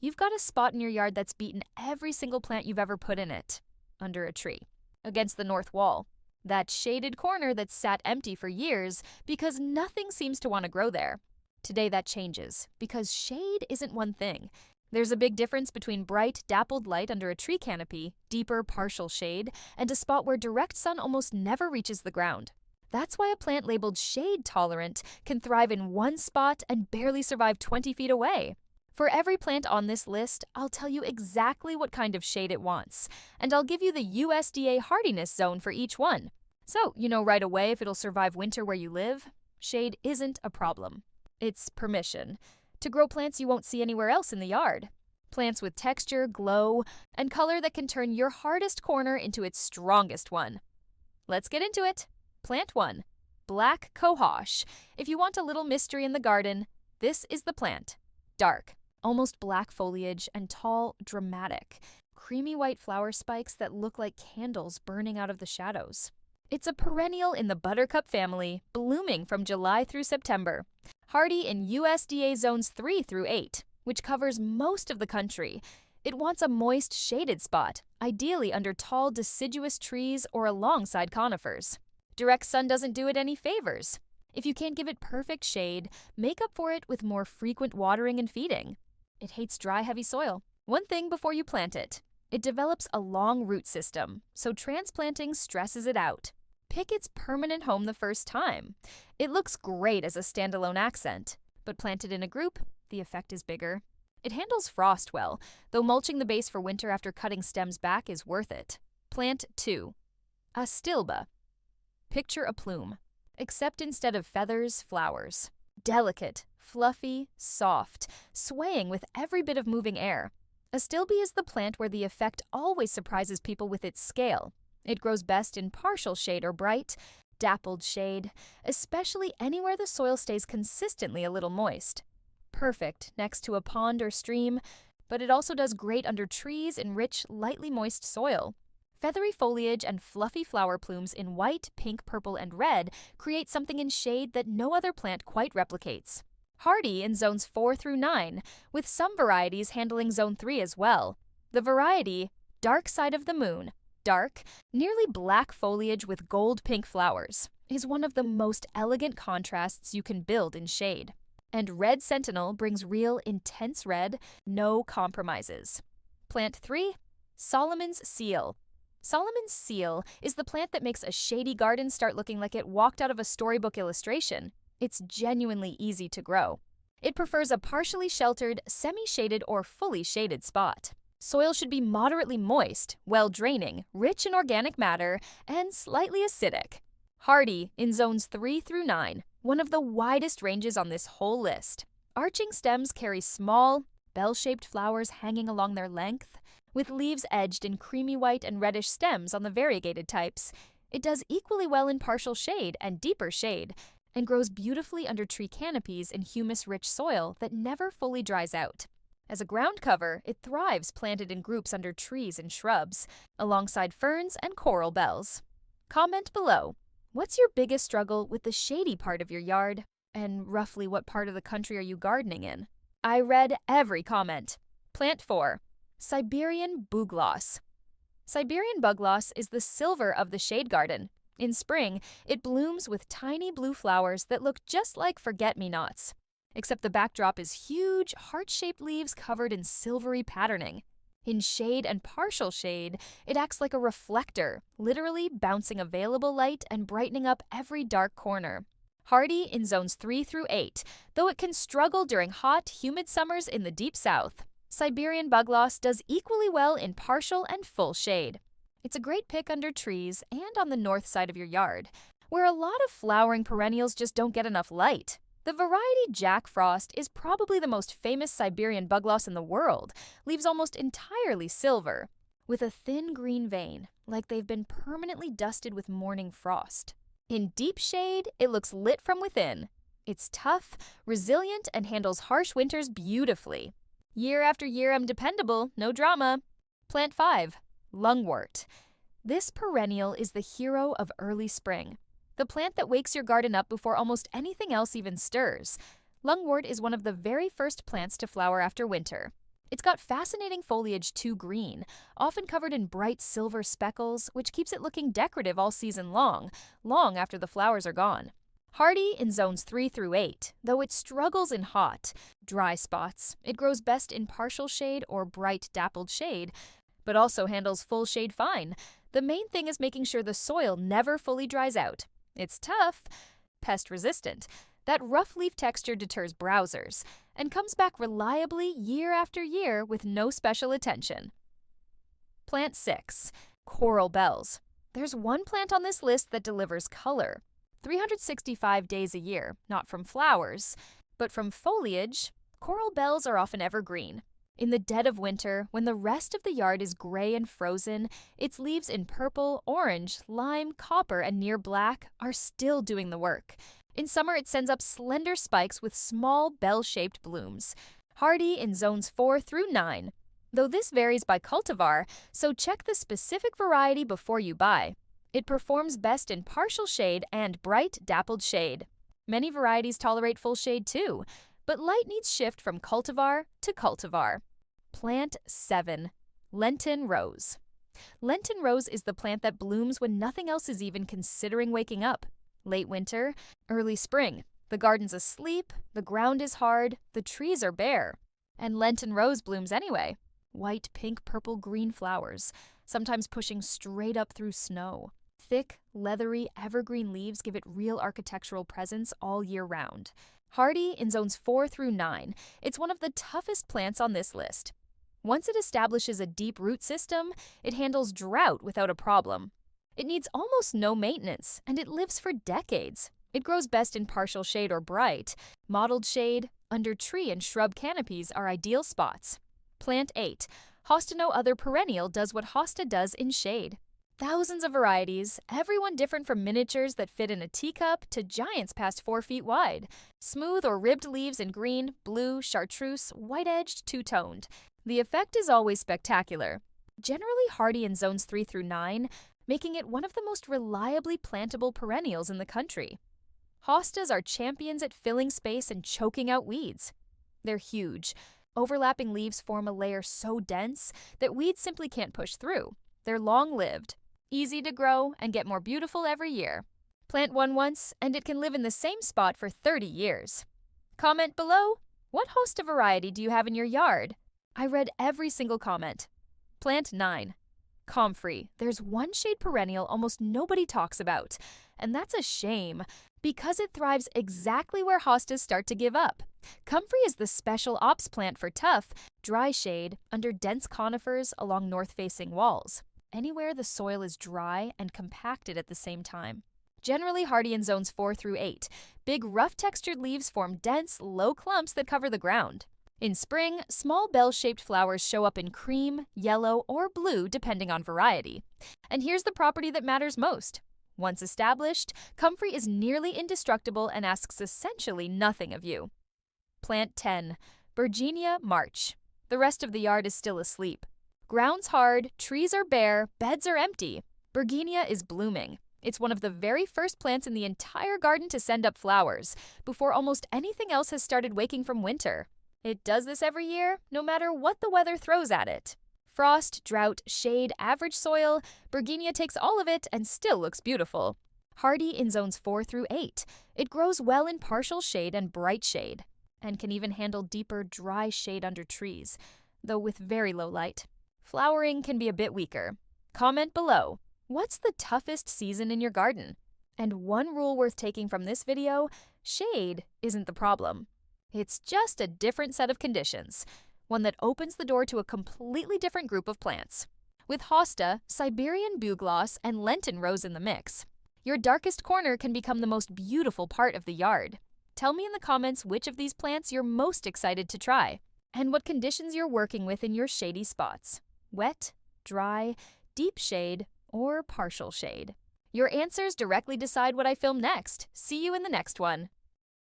you've got a spot in your yard that's beaten every single plant you've ever put in it, under a tree, against the north wall. That shaded corner that's sat empty for years because nothing seems to want to grow there. Today that changes, because shade isn't one thing. There's a big difference between bright, dappled light under a tree canopy, deeper, partial shade, and a spot where direct sun almost never reaches the ground. That's why a plant labeled shade-tolerant can thrive in one spot and barely survive 20 feet away. For every plant on this list, I'll tell you exactly what kind of shade it wants, and I'll give you the USDA hardiness zone for each one. So you know right away if it'll survive winter where you live. Shade isn't a problem. It's permission to grow plants you won't see anywhere else in the yard. Plants with texture, glow, and color that can turn your hardest corner into its strongest one. Let's get into it. Plant 1. Black cohosh. If you want a little mystery in the garden, this is the plant. Dark, almost black foliage, and tall, dramatic. Creamy white flower spikes that look like candles burning out of the shadows. It's a perennial in the buttercup family, blooming from July through September. Hardy in USDA zones 3 through 8, which covers most of the country. It wants a moist, shaded spot, ideally under tall, deciduous trees or alongside conifers. Direct sun doesn't do it any favors. If you can't give it perfect shade, make up for it with more frequent watering and feeding. It hates dry, heavy soil. One thing before you plant it. It develops a long root system, so transplanting stresses it out. Pick its permanent home the first time. It looks great as a standalone accent, but planted in a group, the effect is bigger. It handles frost well, though mulching the base for winter after cutting stems back is worth it. Plant 2. Astilba. Picture a plume, except instead of feathers, flowers. Delicate, fluffy, soft, swaying with every bit of moving air. Astilbe is the plant where the effect always surprises people with its scale. It grows best in partial shade or bright, dappled shade, especially anywhere the soil stays consistently a little moist. Perfect next to a pond or stream, but it also does great under trees in rich, lightly moist soil. Feathery foliage and fluffy flower plumes in white, pink, purple, and red create something in shade that no other plant quite replicates. Hardy in zones 4 through 9, with some varieties handling zone 3 as well. The variety, Dark Side of the Moon, dark, nearly black foliage with gold-pink flowers, is one of the most elegant contrasts you can build in shade. And Red Sentinel brings real, intense red, no compromises. Plant 3. Solomon's Seal. Solomon's Seal is the plant that makes a shady garden start looking like it walked out of a storybook illustration. It's genuinely easy to grow. It prefers a partially sheltered, semi-shaded, or fully shaded spot. Soil should be moderately moist, well-draining, rich in organic matter, and slightly acidic. Hardy in zones 3 through 9, one of the widest ranges on this whole list. Arching stems carry small, bell-shaped flowers hanging along their length, with leaves edged in creamy white and reddish stems on the variegated types. It does equally well in partial shade and deeper shade, and grows beautifully under tree canopies in humus-rich soil that never fully dries out. As a ground cover, it thrives planted in groups under trees and shrubs, alongside ferns and coral bells. Comment below. What's your biggest struggle with the shady part of your yard? And roughly what part of the country are you gardening in? I read every comment. Plant 4. Siberian bugloss. Siberian bugloss is the silver of the shade garden. In spring, it blooms with tiny blue flowers that look just like forget-me-nots, except the backdrop is huge, heart-shaped leaves covered in silvery patterning. In shade and partial shade, it acts like a reflector, literally bouncing available light and brightening up every dark corner. Hardy in zones 3 through 8, though it can struggle during hot, humid summers in the deep south. Siberian bugloss does equally well in partial and full shade. It's a great pick under trees and on the north side of your yard, where a lot of flowering perennials just don't get enough light. The variety Jack Frost is probably the most famous Siberian bugloss in the world, leaves almost entirely silver, with a thin green vein, like they've been permanently dusted with morning frost. In deep shade, it looks lit from within. It's tough, resilient, and handles harsh winters beautifully. Year after year, I'm dependable, no drama. Plant 5. Lungwort. This perennial is the hero of early spring, the plant that wakes your garden up before almost anything else even stirs. Lungwort is one of the very first plants to flower after winter. It's got fascinating foliage to green, often covered in bright silver speckles, which keeps it looking decorative all season long, long after the flowers are gone. Hardy in zones 3 through 8, though it struggles in hot, dry spots. It grows best in partial shade or bright dappled shade, but also handles full shade fine. The main thing is making sure the soil never fully dries out. It's tough, pest resistant. That rough leaf texture deters browsers and comes back reliably year after year with no special attention. Plant 6. Coral bells. There's one plant on this list that delivers color. 365 days a year, not from flowers, but from foliage. Coral bells are often evergreen. In the dead of winter, when the rest of the yard is gray and frozen, its leaves in purple, orange, lime, copper, and near black are still doing the work. In summer, it sends up slender spikes with small bell-shaped blooms. Hardy in zones 4 through 9, though this varies by cultivar, so check the specific variety before you buy. It performs best in partial shade and bright dappled shade. Many varieties tolerate full shade too, but light needs shift from cultivar to cultivar. Plant 7. Lenten rose. Lenten rose is the plant that blooms when nothing else is even considering waking up. Late winter, early spring. The garden's asleep, the ground is hard, the trees are bare. And Lenten rose blooms anyway. White, pink, purple, green flowers, sometimes pushing straight up through snow. Thick, leathery, evergreen leaves give it real architectural presence all year round. Hardy in zones 4 through 9, it's one of the toughest plants on this list. Once it establishes a deep root system, it handles drought without a problem. It needs almost no maintenance, and it lives for decades. It grows best in partial shade or bright. Mottled shade, under tree and shrub canopies are ideal spots. Plant 8. Hosta no other perennial does what hosta does in shade. Thousands of varieties, everyone different from miniatures that fit in a teacup to giants past 4 feet wide. Smooth or ribbed leaves in green, blue, chartreuse, white-edged, two-toned. The effect is always spectacular. Generally hardy in zones 3 through 9, making it one of the most reliably plantable perennials in the country. Hostas are champions at filling space and choking out weeds. They're huge. Overlapping leaves form a layer so dense that weeds simply can't push through. They're long-lived, easy to grow, and get more beautiful every year. Plant one once, and it can live in the same spot for 30 years. Comment below, what hosta variety do you have in your yard? I read every single comment. Plant 9. Comfrey. There's one shade perennial almost nobody talks about, and that's a shame, because it thrives exactly where hostas start to give up. Comfrey is the special ops plant for tough, dry shade under dense conifers along north-facing walls, anywhere the soil is dry and compacted at the same time. Generally hardy in zones 4 through 8, big rough-textured leaves form dense, low clumps that cover the ground. In spring, small bell-shaped flowers show up in cream, yellow, or blue depending on variety. And here's the property that matters most. Once established, comfrey is nearly indestructible and asks essentially nothing of you. Plant 10. Bergenia March. The rest of the yard is still asleep. Ground's hard, trees are bare, beds are empty. Bergenia is blooming. It's one of the very first plants in the entire garden to send up flowers, before almost anything else has started waking from winter. It does this every year, no matter what the weather throws at it. Frost, drought, shade, average soil, Bergenia takes all of it and still looks beautiful. Hardy in zones 4 through 8. It grows well in partial shade and bright shade, and can even handle deeper, dry shade under trees, though with very low light. Flowering can be a bit weaker. Comment below, what's the toughest season in your garden? And one rule worth taking from this video, shade isn't the problem. It's just a different set of conditions, one that opens the door to a completely different group of plants. With hosta, Siberian bugloss, and Lenten rose in the mix, your darkest corner can become the most beautiful part of the yard. Tell me in the comments which of these plants you're most excited to try, and what conditions you're working with in your shady spots. Wet, dry, deep shade, or partial shade. Your answers directly decide what I film next. See you in the next one.